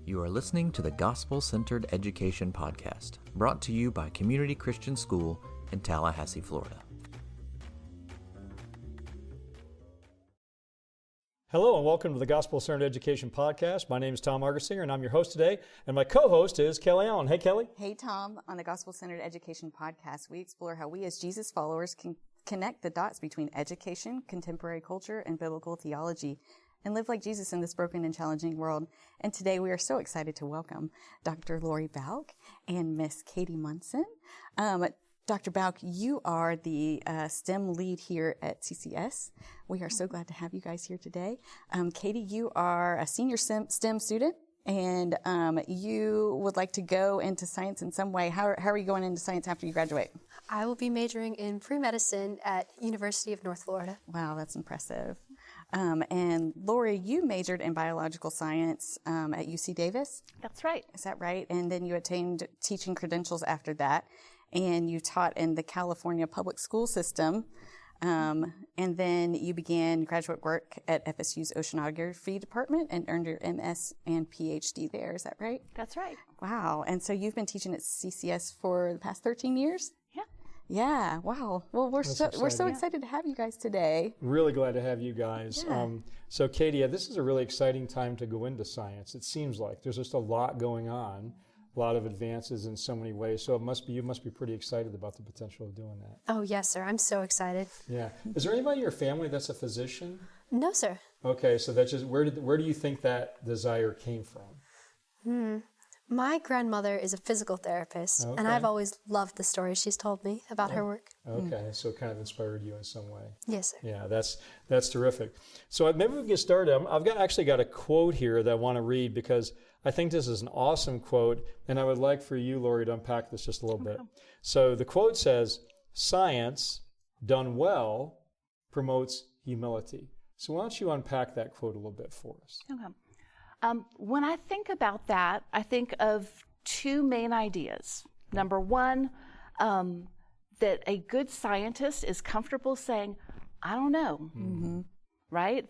You are listening to the Gospel-Centered Education Podcast, brought to you by Community Christian School in Tallahassee, Florida. Hello and welcome to the Gospel-Centered Education Podcast. My name is Tom Argersinger and I'm your host today. And my co-host is Kelly Allen. Hey, Kelly. Hey, Tom. On the Gospel-Centered Education Podcast, we explore how we as Jesus followers can connect the dots between education, contemporary culture, and biblical theology, and live like Jesus in this broken and challenging world. And today we are so excited to welcome Dr. Lori Bouck and Miss Catie Munson. Dr. Bouck, you are the STEM lead here at CCS. We are so glad to have you guys here today. Catie, you are a senior STEM student, and you would like to go into science in some way. How are you going into science after you graduate? I will be majoring in pre-medicine at University of North Florida. Wow, that's impressive. And Lori, you majored in biological science at UC Davis? That's right. Is that right? And then you attained teaching credentials after that, and you taught in the California public school system. And then you began graduate work at FSU's Oceanography Department and earned your MS and PhD there. Is that right? That's right. Wow. And so you've been teaching at CCS for the past 13 years? Yeah. Yeah. Wow. Well, we're so excited to have you guys today. Really glad to have you guys. Yeah. So Catie, this is a really exciting time to go into science. It seems like there's just a lot going on, a lot of advances in so many ways. So you must be pretty excited about the potential of doing that. Oh, yes, sir. I'm so excited. Yeah. Is there anybody in your family that's a physician? No, sir. Okay. So that's just where do you think that desire came from? My grandmother is a physical therapist, Okay. and I've always loved the stories she's told me about her work. Okay. So it kind of inspired you in some way. Yes, sir. Yeah, that's terrific. So maybe we can get started. I've actually got a quote here that I want to read because I think this is an awesome quote, and I would like for you, Lori, to unpack this just a little bit. So the quote says, "Science done well promotes humility." So why don't you unpack that quote a little bit for us? Okay. When I think about that, I think of two main ideas. Number one, that a good scientist is comfortable saying, I don't know, right?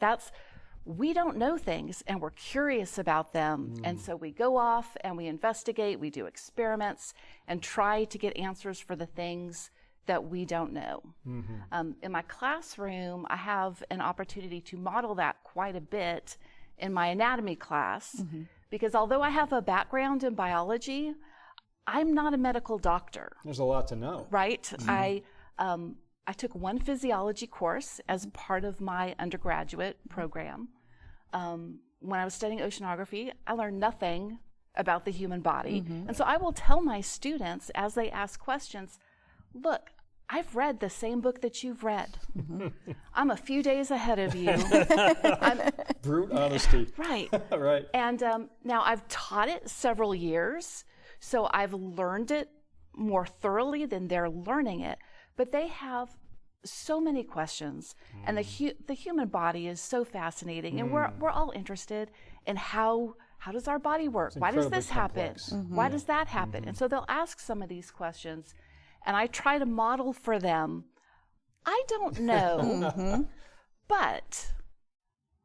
We don't know things and we're curious about them. And so we go off and we investigate, we do experiments and try to get answers for the things that we don't know. In my classroom, I have an opportunity to model that quite a bit in my anatomy class, because although I have a background in biology, I'm not a medical doctor. There's a lot to know. Right? I took one physiology course as part of my undergraduate program. When I was studying oceanography, I learned nothing about the human body. And so I will tell my students as they ask questions, look, I've read the same book that you've read. I'm a few days ahead of you. Brute honesty. Right. Right. And now I've taught it several years, so I've learned it more thoroughly than they're learning it. But they have so many questions, and the human body is so fascinating, and we're all interested in how does our body work? Why does this happen? Why does that happen? And so they'll ask some of these questions. And I try to model for them, I don't know, but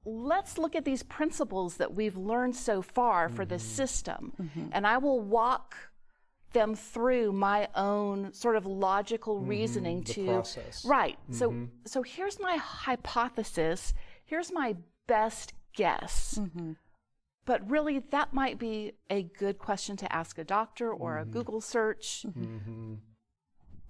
let's look at these principles that we've learned so far for this system. And I will walk them through my own sort of logical reasoning the to process. Right. So here's my hypothesis, here's my best guess. But really, that might be a good question to ask a doctor or a Google search.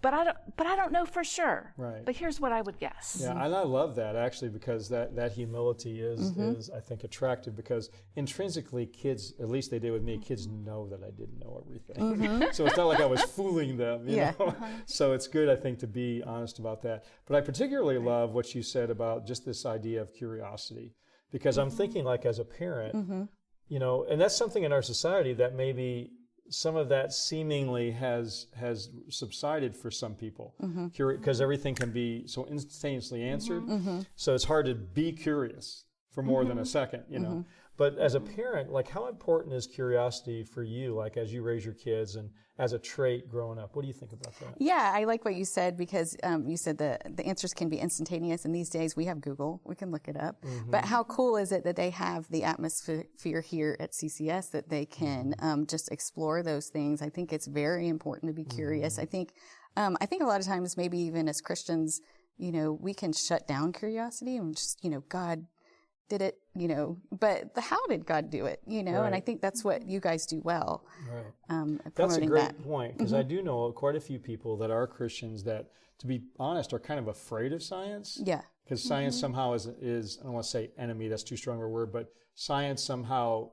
But I don't know for sure. Right. But here's what I would guess. Yeah, and I love that actually, because that humility is I think attractive, because intrinsically kids, at least they did with me, kids know that I didn't know everything. So it's not like I was fooling them, you know. So it's good, I think, to be honest about that. But I particularly love what you said about just this idea of curiosity, because I'm thinking, like, as a parent, you know, and that's something in our society that maybe some of that seemingly has subsided for some people, because everything can be so instantaneously answered. So it's hard to be curious. for more than a second, you know. But as a parent, like, how important is curiosity for you, like, as you raise your kids and as a trait growing up? What do you think about that? Yeah, I like what you said, because you said the answers can be instantaneous, and these days we have Google. We can look it up. But how cool is it that they have the atmosphere here at CCS that they can just explore those things? I think it's very important to be curious. I think a lot of times, maybe even as Christians, you know, we can shut down curiosity and just, you know, God did it, you know, but how did God do it, you know? And I think that's what you guys do well. That's a great point, because I do know quite a few people that are Christians that, to be honest, are kind of afraid of science. Yeah. Because science somehow is, I don't want to say enemy, that's too strong a word, but science somehow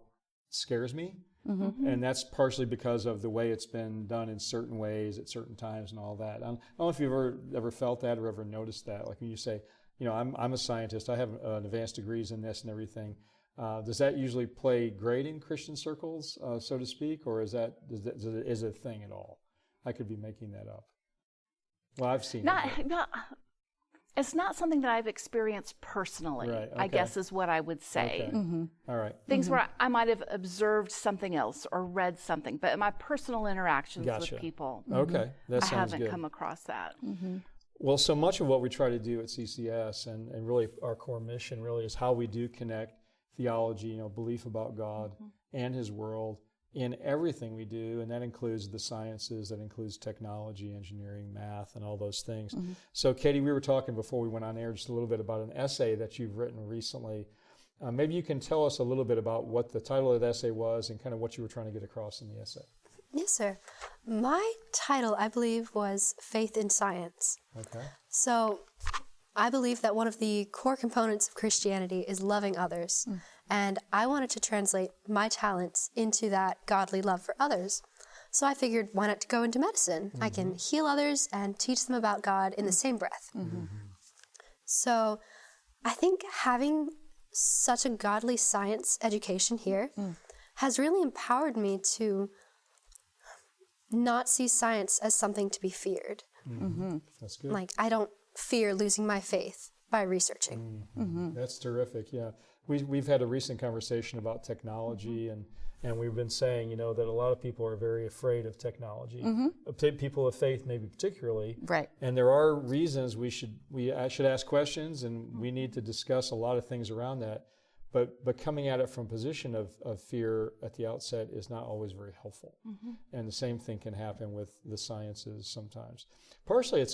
scares me. And that's partially because of the way it's been done in certain ways at certain times and all that. I don't know if you've ever felt that or ever noticed that. Like when you say, you know, I'm a scientist, I have advanced degrees in this and everything. Does that usually play great in Christian circles, so to speak, or is it a thing at all? I could be making that up. Well, I've seen it. It's not something that I've experienced personally, I guess is what I would say. All right. Things where I might have observed something else or read something, but in my personal interactions with people, Okay, that I sounds haven't good. come across that. Well, so much of what we try to do at CCS and really our core mission really is how we do connect theology, you know, belief about God and His world in everything we do, and that includes the sciences, that includes technology, engineering, math, and all those things. So, Catie, we were talking before we went on air just a little bit about an essay that you've written recently. Maybe you can tell us a little bit about what the title of the essay was and kind of what you were trying to get across in the essay. Yes, sir. My title, I believe, was Faith in Science. Okay. So I believe that one of the core components of Christianity is loving others. And I wanted to translate my talents into that godly love for others. So I figured, why not go into medicine? I can heal others and teach them about God in the same breath. So I think having such a godly science education here has really empowered me to not see science as something to be feared. That's good. Like, I don't fear losing my faith by researching. That's terrific, yeah. We've had a recent conversation about technology, and we've been saying, you know, that a lot of people are very afraid of technology. People of faith maybe particularly. Right. And there are reasons we should ask questions, and we need to discuss a lot of things around that. But coming at it from a position of fear at the outset is not always very helpful. And the same thing can happen with the sciences sometimes. Partially, it's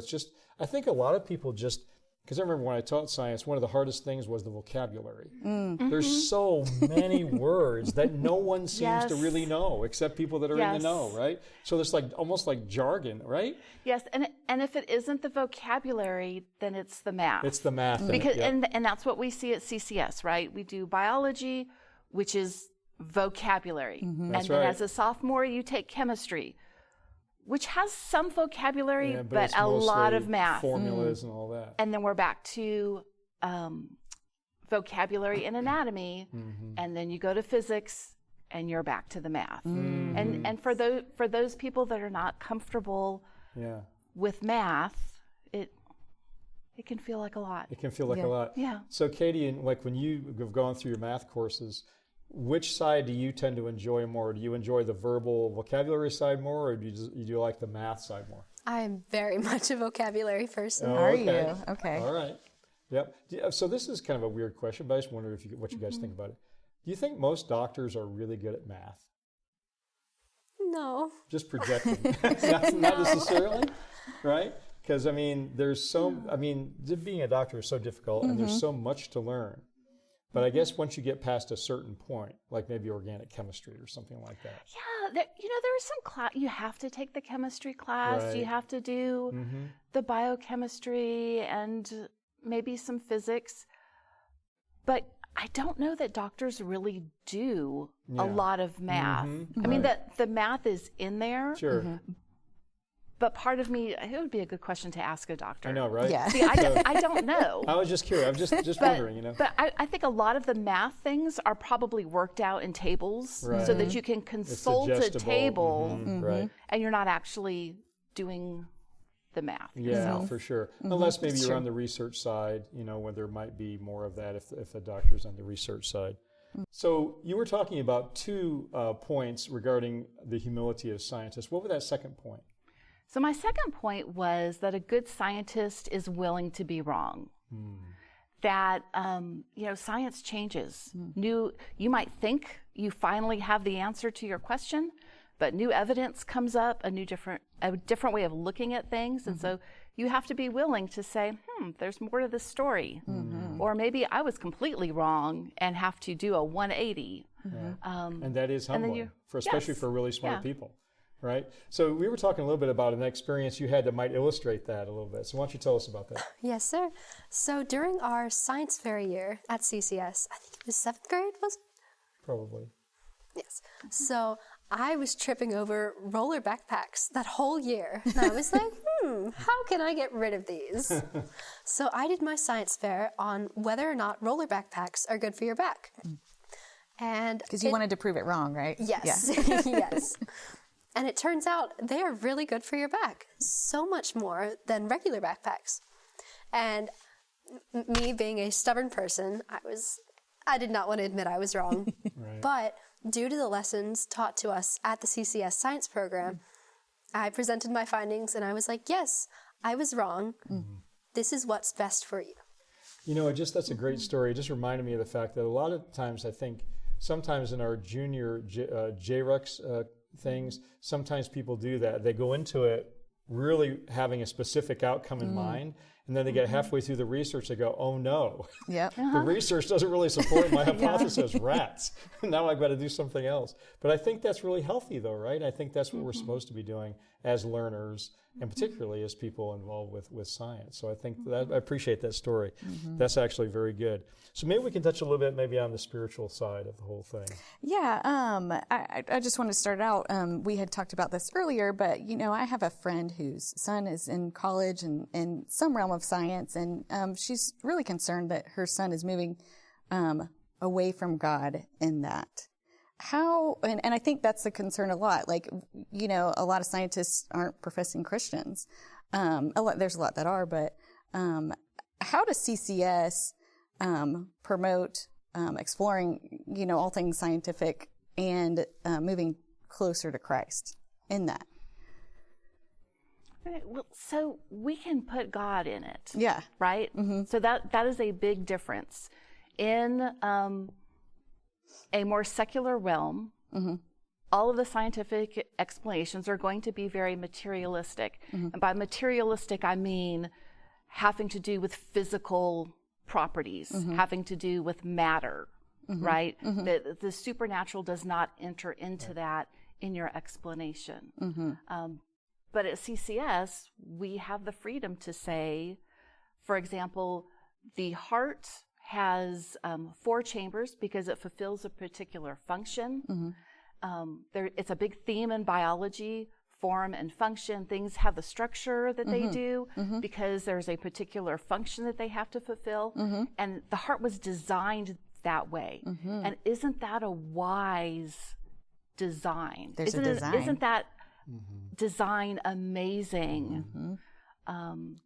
just, I think a lot of people just, because I remember when I taught science, one of the hardest things was the vocabulary. There's so many words that no one seems to really know, except people that are in the know, right? So there's like almost like jargon, right? Yes, and if it isn't the vocabulary, then it's the math. It's the math. Because and that's what we see at CCS, right? We do biology, which is vocabulary. And That's then right. as a sophomore, you take chemistry, which has some vocabulary, but it's a lot of mostly math. Formulas and all that. And then we're back to vocabulary and anatomy, and then you go to physics, and you're back to the math. And for those people that are not comfortable with math, it can feel like a lot. It can feel like a lot. Yeah. So, Catie, like when you have gone through your math courses, which side do you tend to enjoy more? Do you enjoy the verbal vocabulary side more, or do you like the math side more? I am very much a vocabulary person. Are you? Okay. All right. Yep. So this is kind of a weird question, but I just wonder what you guys think about it. Do you think most doctors are really good at math? No. Just projecting. Not necessarily, right? Because, I mean, being a doctor is so difficult, and there's so much to learn. But I guess once you get past a certain point, like maybe organic chemistry or something like that. Yeah, there is some class. You have to take the chemistry class. Right. You have to do the biochemistry and maybe some physics. But I don't know that doctors really do a lot of math. I mean, the math is in there. Sure. But part of me, it would be a good question to ask a doctor. I know, right? Yeah. See, I don't know. I was just curious. I'm just wondering, you know. But I think a lot of the math things are probably worked out in tables so that you can consult a adjustable. table Right. and you're not actually doing the math Yeah, yourself. for sure. Unless maybe you're on the research side, when there might be more of that if a doctor's on the research side. So you were talking about 2 points regarding the humility of scientists. What was that second point? So my second point was that a good scientist is willing to be wrong. That science changes. You might think you finally have the answer to your question, but new evidence comes up, a different way of looking at things, and so you have to be willing to say, there's more to this story, or maybe I was completely wrong and have to do a 180. And that is humbling, especially for really smart people, right? So we were talking a little bit about an experience you had that might illustrate that a little bit. So why don't you tell us about that? Yes, sir. So during our science fair year at CCS, I think it was 7th grade, was it? Probably. Yes. So I was tripping over roller backpacks that whole year. And I was like, how can I get rid of these? So I did my science fair on whether or not roller backpacks are good for your back. And Because you wanted to prove it wrong, right? Yes. Yeah. Yes. And it turns out they are really good for your back, so much more than regular backpacks. And me being a stubborn person, I did not want to admit I was wrong. Right. But due to the lessons taught to us at the CCS science program, I presented my findings and I was like, yes, I was wrong. This is what's best for you. That's a great story. It just reminded me of the fact that a lot of times, I think, sometimes in our junior JRUX things, sometimes people do that. They go into it really having a specific outcome in mind, and then they get halfway through the research, they go, oh no, Yep. the research doesn't really support my hypothesis, rats. Now I've got to do something else. But I think that's really healthy though, right? I think that's what we're supposed to be doing as learners, and particularly as people involved with science. So I think that I appreciate that story. That's actually very good. So maybe we can touch a little bit maybe on the spiritual side of the whole thing. Yeah, I just want to start out. We had talked about this earlier, but I have a friend whose son is in college and in some realm of science, and she's really concerned that her son is moving away from God in that. How, and I think that's a concern a lot. Like, a lot of scientists aren't professing Christians. There's a lot that are, but how does CCS promote exploring, all things scientific and moving closer to Christ in that? Well, so we can put God in it. Yeah. Right? So that is a big difference. In a more secular realm, all of the scientific explanations are going to be very materialistic. And by materialistic, I mean having to do with physical properties, having to do with matter, right? The supernatural does not enter into that in your explanation. But at CCS, we have the freedom to say, for example, the heart has 4 chambers because it fulfills a particular function. It's a big theme in biology, form and function. Things have the structure that they do because there's a particular function that they have to fulfill. And the heart was designed that way. And isn't that a wise design? Isn't that design amazing?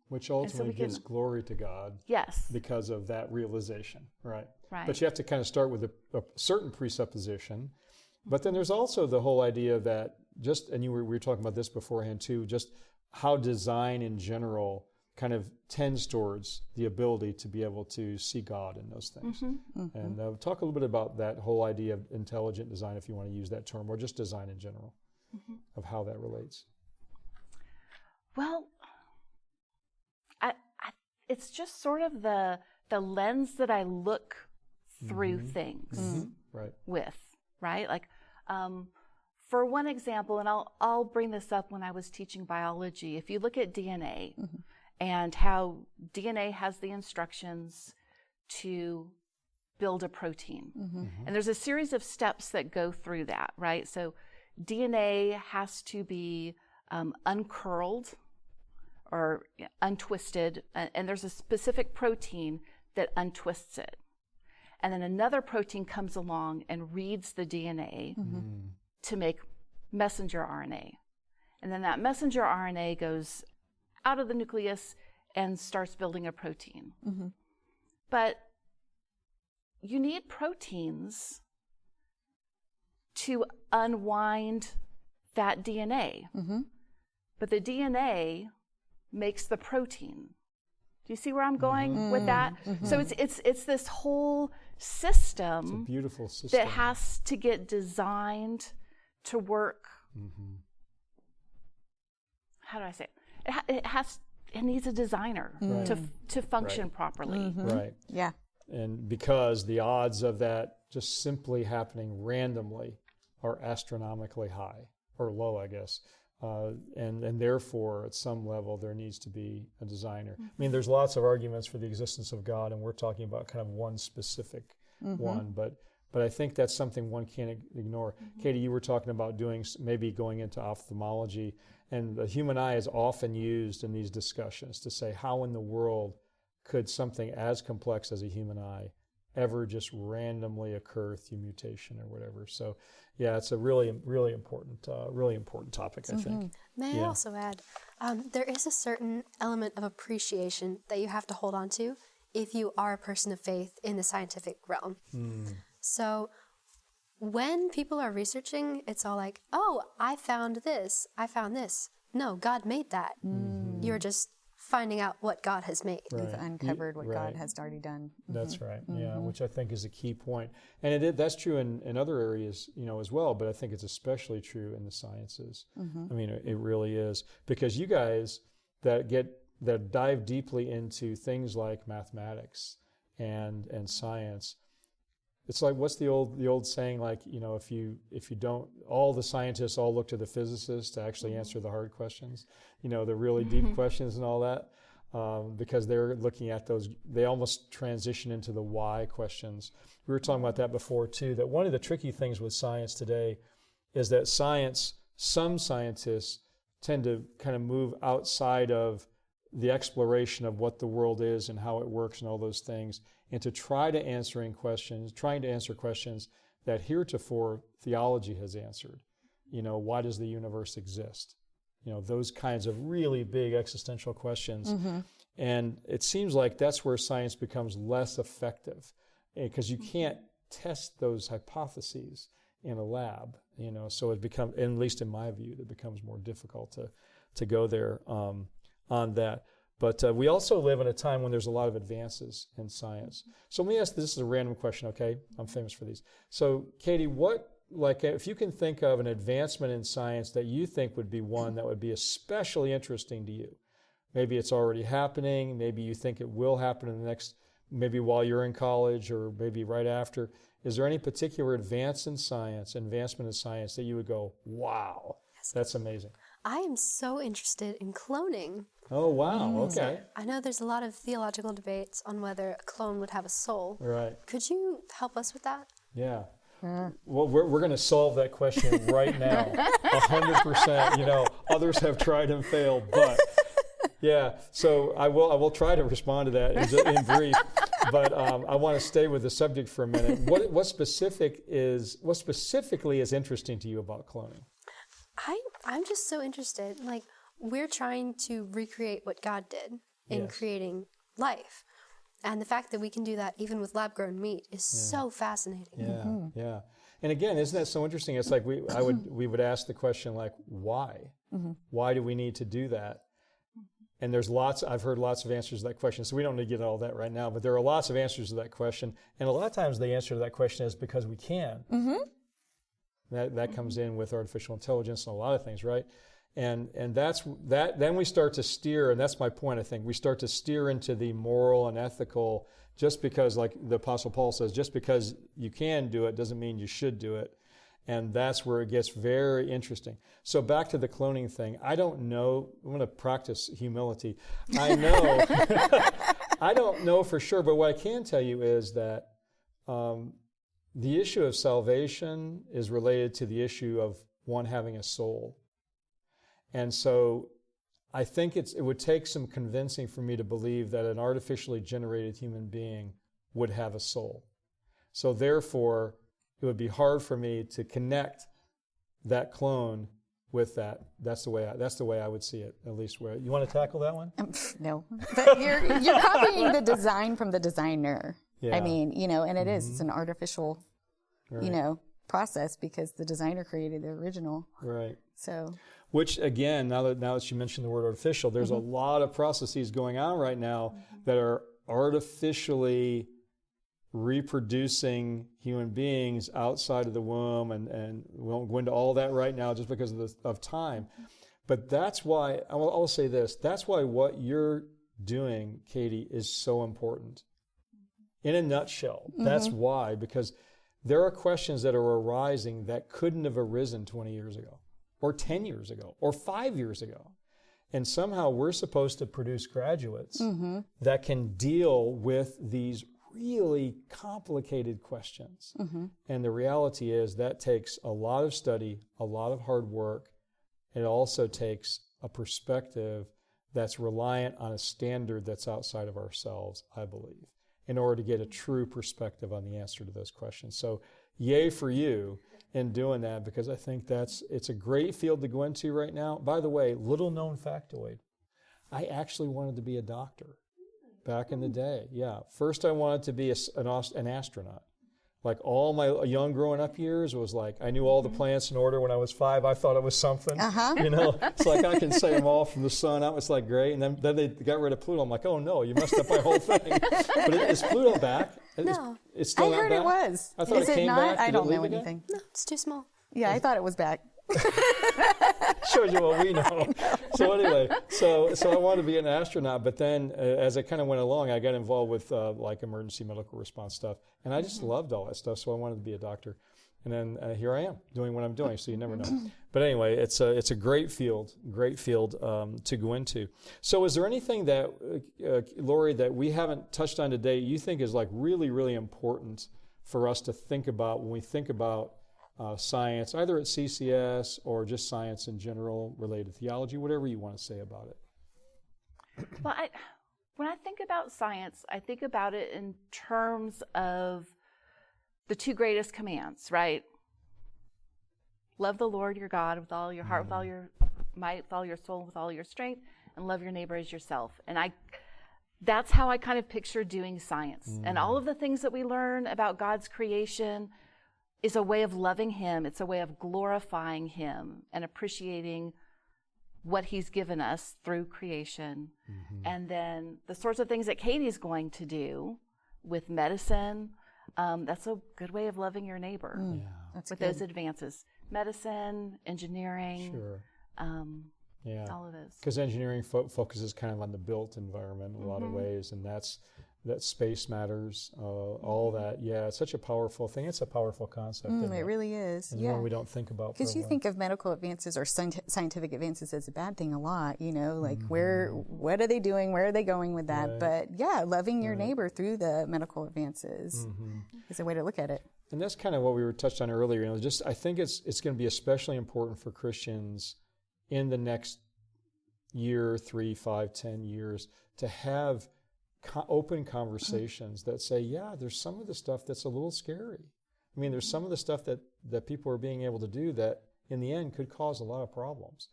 Which ultimately gives glory to God. Yes. Because of that realization, right? Right. But you have to kind of start with a certain presupposition. But then there's also the whole idea that we were talking about this beforehand too, just how design in general kind of tends towards the ability to be able to see God in those things. And talk a little bit about that whole idea of intelligent design, if you want to use that term, or just design in general, of how that relates. Well, it's just sort of the lens that I look through things with, right? Like, for one example, and I'll bring this up when I was teaching biology. If you look at DNA and how DNA has the instructions to build a protein, and there's a series of steps that go through that, right? So DNA has to be uncurled or untwisted, and there's a specific protein that untwists it. And then another protein comes along and reads the DNA to make messenger RNA. And then that messenger RNA goes out of the nucleus and starts building a protein. But you need proteins to unwind that DNA. But the DNA makes the protein. Do you see where I'm going with that? So it's this whole system, It's a beautiful system that has to get designed to work. How do I say it? It needs a designer to function properly. Right. Yeah. And because the odds of that just simply happening randomly are astronomically high, or low, I guess. And therefore, at some level, there needs to be a designer. I mean, there's lots of arguments for the existence of God, and we're talking about kind of one specific one, but I think that's something one can't ignore. Catie, you were talking about maybe going into ophthalmology, and the human eye is often used in these discussions to say, how in the world could something as complex as a human eye ever just randomly occur through mutation or whatever? So, yeah, it's a really, really important topic, I think. May I also add, there is a certain element of appreciation that you have to hold on to if you are a person of faith in the scientific realm. So when people are researching, it's all like, oh, I found this. No, God made that. You're just finding out what God has made. You've uncovered what God has already done. That's right. Yeah, which I think is a key point. And that's true in other areas, as well, but I think it's especially true in the sciences. I mean, it really is. Because you guys that dive deeply into things like mathematics and science, it's like, what's the old saying, like, if you don't, all the scientists all look to the physicists to actually answer the hard questions, the really deep questions and all that, because they're looking at those, they almost transition into the why questions. We were talking about that before too, that one of the tricky things with science today is that some scientists tend to kind of move outside of the exploration of what the world is and how it works and all those things, and to trying to answer questions that heretofore theology has answered. Why does the universe exist? Those kinds of really big existential questions. And it seems like that's where science becomes less effective, because you can't test those hypotheses in a lab, so it becomes, at least in my view, it becomes more difficult to go there on that. But we also live in a time when there's a lot of advances in science. So let me ask, this is a random question, okay? I'm famous for these. So Catie, if you can think of an advancement in science that you think would be one that would be especially interesting to you, maybe it's already happening, maybe you think it will happen in the next, maybe while you're in college or maybe right after, is there any particular advancement in science that you would go, wow, that's amazing? I am so interested in cloning. Oh, wow, okay. I know there's a lot of theological debates on whether a clone would have a soul. Right. Could you help us with that? Yeah. Well, we're going to solve that question right now, 100%. Others have tried and failed, but yeah. So I will try to respond to that in brief. But I want to stay with the subject for a minute. What specifically is interesting to you about cloning? I'm just so interested. Like, we're trying to recreate what God did in creating life. And the fact that we can do that even with lab-grown meat is so fascinating. Yeah. And again, isn't that so interesting? It's like we would ask the question, like, why? Why do we need to do that? And I've heard lots of answers to that question, so we don't need to get all that right now, but there are lots of answers to that question. And a lot of times the answer to that question is because we can. That comes in with artificial intelligence and a lot of things, right? And that's that. Then we start to steer, and that's my point, I think. We start to steer into the moral and ethical, just because, like the Apostle Paul says, just because you can do it doesn't mean you should do it. And that's where it gets very interesting. So back to the cloning thing. I don't know. I'm going to practice humility. I know. I don't know for sure, but what I can tell you is that the issue of salvation is related to the issue of one having a soul. And so I think it would take some convincing for me to believe that an artificially generated human being would have a soul. So therefore, it would be hard for me to connect that clone with that. That's the way I would see it, at least. Where you want to tackle that one? No, but you're copying the design from the designer. Yeah. I mean, and it is. It's an artificial, process because the designer created the original. Right. So. Which again, now that you mentioned the word artificial, there's a lot of processes going on right now that are artificially reproducing human beings outside of the womb, and we won't go into all that right now just because of time. But that's why, I'll say this, that's why what you're doing, Catie, is so important. In a nutshell, that's why, because there are questions that are arising that couldn't have arisen 20 years ago, or 10 years ago, or 5 years ago. And somehow we're supposed to produce graduates that can deal with these really complicated questions. And the reality is that takes a lot of study, a lot of hard work. It also takes a perspective that's reliant on a standard that's outside of ourselves, I believe, in order to get a true perspective on the answer to those questions. So yay for you in doing that, because I think it's a great field to go into right now. By the way, little known factoid, I actually wanted to be a doctor. Back in the day, yeah. First, I wanted to be an astronaut. Like all my young growing up years was like, I knew all the planets in order when I was 5. I thought it was something. It's like I can say them all from the sun out. It's like great. And then they got rid of Pluto. I'm like, oh no, you messed up my whole thing. But is Pluto back? No. It's still I not heard back? it was. I thought Is it came not? back. I Did don't it leave know again? anything. No, it's too small. Yeah, I thought it was back. Shows you what we know. So anyway, so I wanted to be an astronaut, but then as I kind of went along, I got involved with like emergency medical response stuff, and I just loved all that stuff. So I wanted to be a doctor, and then here I am doing what I'm doing. So you never know. But anyway, it's a great field to go into. So is there anything that Lori, that we haven't touched on today you think is like really, really important for us to think about when we think about science, either at CCS or just science in general, related to theology, whatever you want to say about it? Well, when I think about science, I think about it in terms of the 2 greatest commands, right? Love the Lord your God with all your heart, with all your might, with all your soul, with all your strength, and love your neighbor as yourself. And that's how I kind of picture doing science. And all of the things that we learn about God's creation is a way of loving him. It's a way of glorifying him and appreciating what he's given us through creation. And then the sorts of things that Catie's going to do with medicine, that's a good way of loving your neighbor with those advances. Medicine, engineering, all of those. Because engineering focuses kind of on the built environment in a lot of ways, and that space matters, all that. Yeah, it's such a powerful thing. It's a powerful concept. It really is. And one we don't think about. Because you think of medical advances or scientific advances as a bad thing a lot, like what are they doing? Where are they going with that? But yeah, loving your neighbor through the medical advances is a way to look at it. And that's kind of what we were touched on earlier. I think it's going to be especially important for Christians in the next year, 3, 5, 10 years to have open conversations that say, yeah, there's some of the stuff that's a little scary. I mean, there's some of the stuff that people are being able to do that in the end could cause a lot of problems.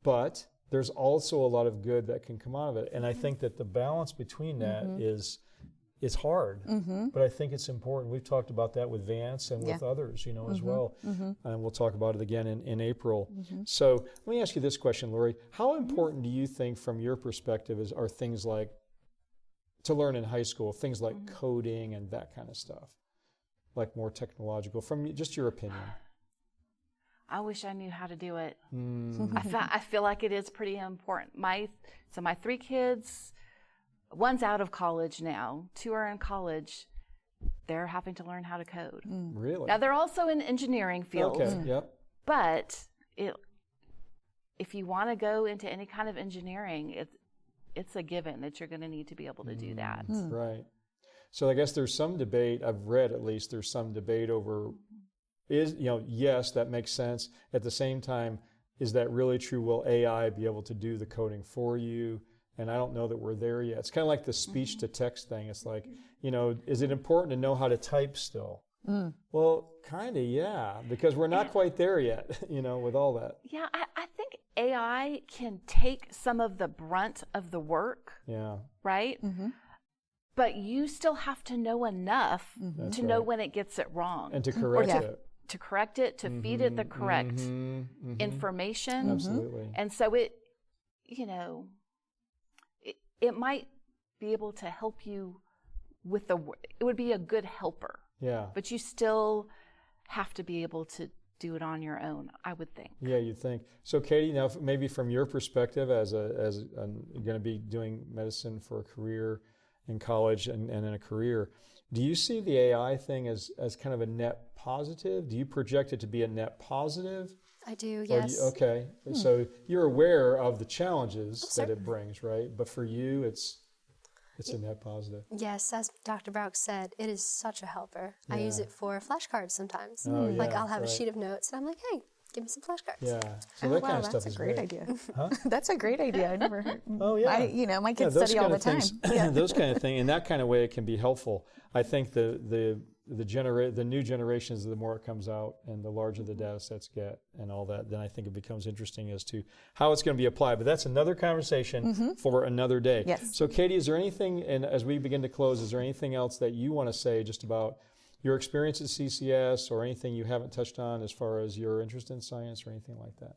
But there's also a lot of good that can come out of it. And I think that the balance between that is hard, but I think it's important. We've talked about that with Vance and with others, as well. And we'll talk about it again in April. So let me ask you this question, Lori. How important do you think, from your perspective, are things like to learn in high school, things like coding and that kind of stuff, like more technological, from just your opinion? I wish I knew how to do it. I feel like it is pretty important. My 3 kids, one's out of college now, 2 are in college. They're having to learn how to code. Really? Now, they're also in engineering fields. Okay, yep. But if you want to go into any kind of engineering, it's a given that you're going to need to be able to do that. Right. So I guess there's some debate, I've read at least, there's some debate over, yes, that makes sense. At the same time, is that really true? Will AI be able to do the coding for you? And I don't know that we're there yet. It's kind of like the speech to text thing. It's like, is it important to know how to type still? Well, kind of, yeah, because we're not quite there yet, with all that. Yeah, I think AI can take some of the brunt of the work, Yeah. right? But you still have to know enough to know right. when it gets it wrong. And to correct Yeah. it. To correct it, to feed it the correct information. Absolutely. And so it might be able to help you with it would be a good helper. Yeah. But you still have to be able to do it on your own, I would think. Yeah, you'd think. So, Catie, now maybe from your perspective, as you're going to be doing medicine for a career in college and in a career, do you see the AI thing as kind of a net positive? Do you project it to be a net positive? I do, Or yes. okay, so you're aware of the challenges that it brings, right? But for you, it's a net positive. Yes, as Dr. Bouck said, it is such a helper. I use Yeah. it for flashcards sometimes. Oh, Like yeah, I'll have right. a sheet of notes and I'm like, hey, give me some flashcards. Yeah, so Oh, that wow, kind of stuff that's is a great idea. Huh? That's a great idea. I never heard. Oh, yeah. My kids study all the time. Those kind of things, in that kind of way, it can be helpful. I think the new generations, the more it comes out and the larger the data sets get and all that, then I think it becomes interesting as to how it's going to be applied. But that's another conversation for another day. Yes. So, Catie, is there anything, and as we begin to close, is there anything else that you want to say just about your experience at CCS or anything you haven't touched on as far as your interest in science or anything like that?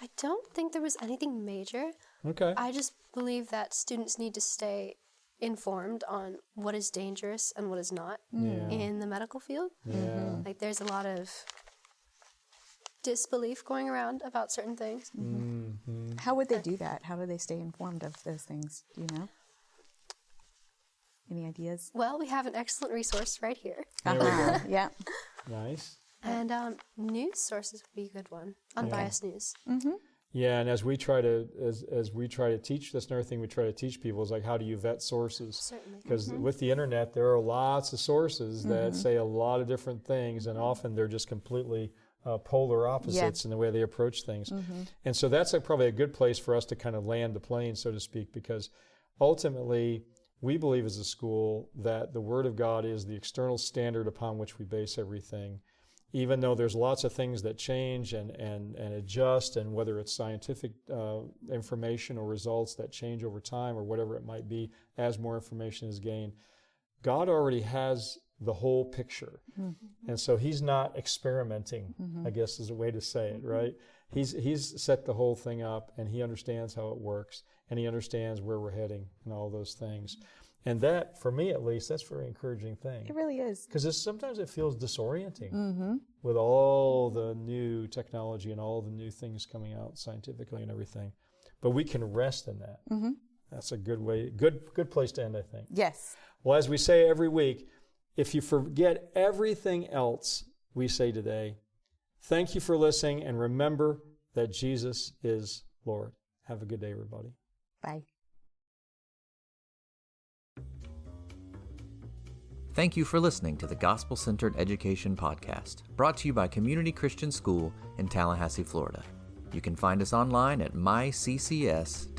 I don't think there was anything major. Okay. I just believe that students need to stay informed on what is dangerous and what is not in the medical field. Yeah. Like there's a lot of disbelief going around about certain things. How would they do that? How would they stay informed of those things? Do you know? Any ideas? Well, we have an excellent resource right here. There we go. Yeah. Nice. And news sources would be a good one. Unbiased news. Yeah, and as we try to teach, that's another thing we try to teach people is like, how do you vet sources? Certainly. Because with the internet, there are lots of sources that say a lot of different things, and often they're just completely polar opposites in the way they approach things. And so that's probably a good place for us to kind of land the plane, so to speak, because ultimately we believe as a school that the Word of God is the external standard upon which we base everything. Even though there's lots of things that change and adjust, and whether it's scientific information or results that change over time or whatever it might be as more information is gained, God already has the whole picture. And so he's not experimenting, I guess is a way to say it, right? He's set the whole thing up, and he understands how it works, and he understands where we're heading and all those things. And that, for me at least, that's a very encouraging thing. It really is. Because sometimes it feels disorienting with all the new technology and all the new things coming out scientifically and everything. But we can rest in that. That's a good way, good place to end, I think. Yes. Well, as we say every week, if you forget everything else we say today, thank you for listening, and remember that Jesus is Lord. Have a good day, everybody. Bye. Thank you for listening to the Gospel Centered Education Podcast, brought to you by Community Christian School in Tallahassee, Florida. You can find us online at myccs.org.